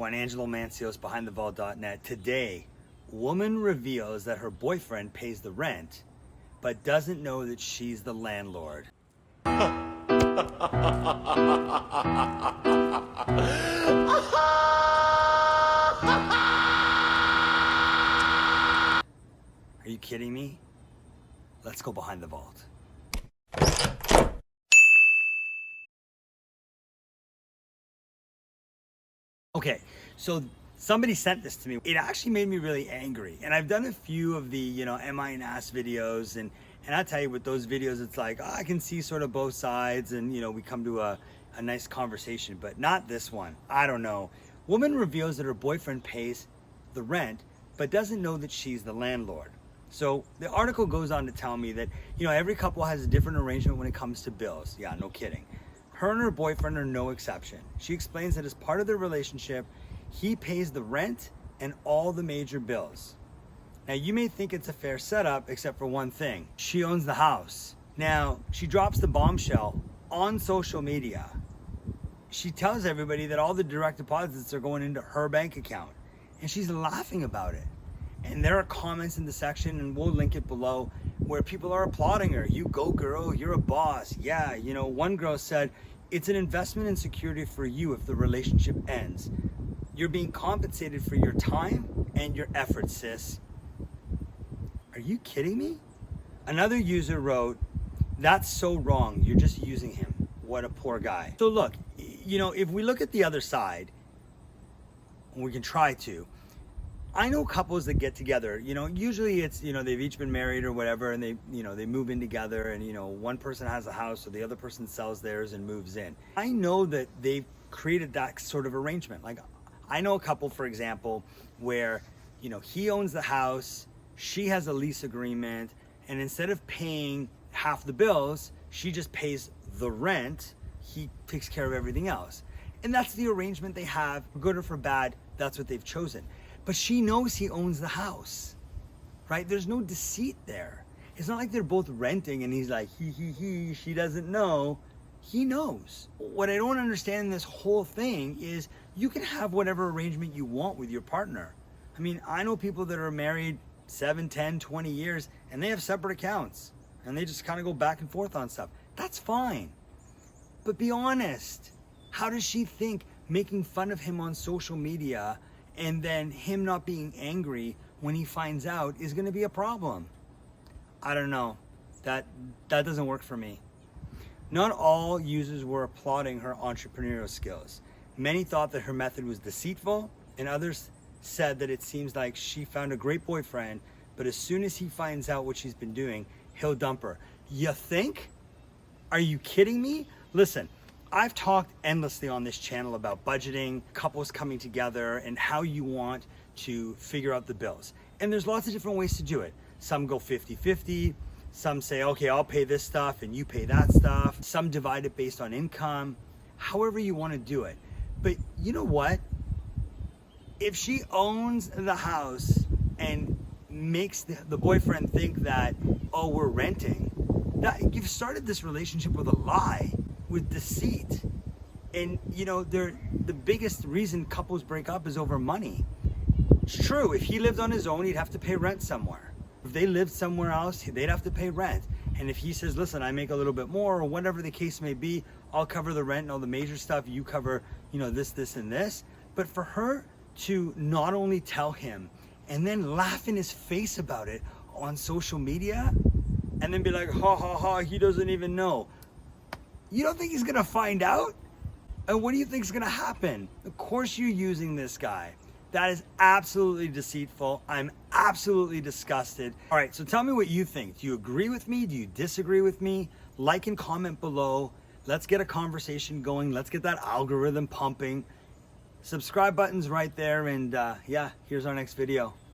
On Angelo BehindTheVault.net. Today, woman reveals that her boyfriend pays the rent, but doesn't know that she's the landlord. Are you kidding me? Let's go behind the vault. Okay, so somebody sent this to me. It actually made me really angry. And I've done a few of the, am I an ass videos. And I tell you, with those videos, it's like, I can see sort of both sides. And, we come to a nice conversation, but not this one. I don't know. Woman reveals that her boyfriend pays the rent, but doesn't know that she's the landlord. So the article goes on to tell me that, every couple has a different arrangement when it comes to bills. Yeah, no kidding. Her and her boyfriend are no exception. She explains that as part of their relationship, he pays the rent and all the major bills. Now, you may think it's a fair setup, except for one thing. She owns the house. Now, she drops the bombshell on social media. She tells everybody that all the direct deposits are going into her bank account, and she's laughing about it. And there are comments in the section, and we'll link it below, where people are applauding her. You go, girl, you're a boss. Yeah, one girl said, it's an investment in security for you if the relationship ends. You're being compensated for your time and your effort, sis. Are you kidding me? Another user wrote, that's so wrong. You're just using him. What a poor guy. So look, if we look at the other side, and we can try to, I know couples that get together, usually it's, they've each been married or whatever, and they move in together, and, one person has a house, so the other person sells theirs and moves in. I know that they've created that sort of arrangement. Like, I know a couple, for example, where, he owns the house, she has a lease agreement, and instead of paying half the bills, she just pays the rent, he takes care of everything else. And that's the arrangement they have, for good or for bad, that's what they've chosen. But she knows he owns the house, right? There's no deceit there. It's not like they're both renting and he's like, she doesn't know. He knows. What I don't understand in this whole thing is you can have whatever arrangement you want with your partner. I mean, I know people that are married 7, 10, 20 years and they have separate accounts and they just kind of go back and forth on stuff. That's fine. But be honest. How does she think making fun of him on social media and then him not being angry when he finds out is going to be a problem? I don't know. That doesn't work for me. Not all users were applauding her entrepreneurial skills. Many thought that her method was deceitful, and others said that it seems like she found a great boyfriend, but as soon as he finds out what she's been doing, he'll dump her. You think? Are you kidding me? Listen, I've talked endlessly on this channel about budgeting, couples coming together, and how you want to figure out the bills. And there's lots of different ways to do it. Some go 50-50. Some say, okay, I'll pay this stuff and you pay that stuff. Some divide it based on income. However you want to do it. But you know what? If she owns the house and makes the boyfriend think that, oh, we're renting, that you've started this relationship with a lie, with deceit. And the biggest reason couples break up is over money. It's true, if he lived on his own, he'd have to pay rent somewhere. If they lived somewhere else, they'd have to pay rent. And if he says, listen, I make a little bit more, or whatever the case may be, I'll cover the rent and all the major stuff, you cover, this, and this. But for her to not only tell him and then laugh in his face about it on social media, and then be like, ha ha ha, he doesn't even know. You don't think he's gonna find out? And what do you think is gonna happen? Of course you're using this guy. That is absolutely deceitful. I'm absolutely disgusted. All right, so tell me what you think. Do you agree with me? Do you disagree with me? Like and comment below. Let's get a conversation going. Let's get that algorithm pumping. Subscribe button's right there, and yeah, here's our next video.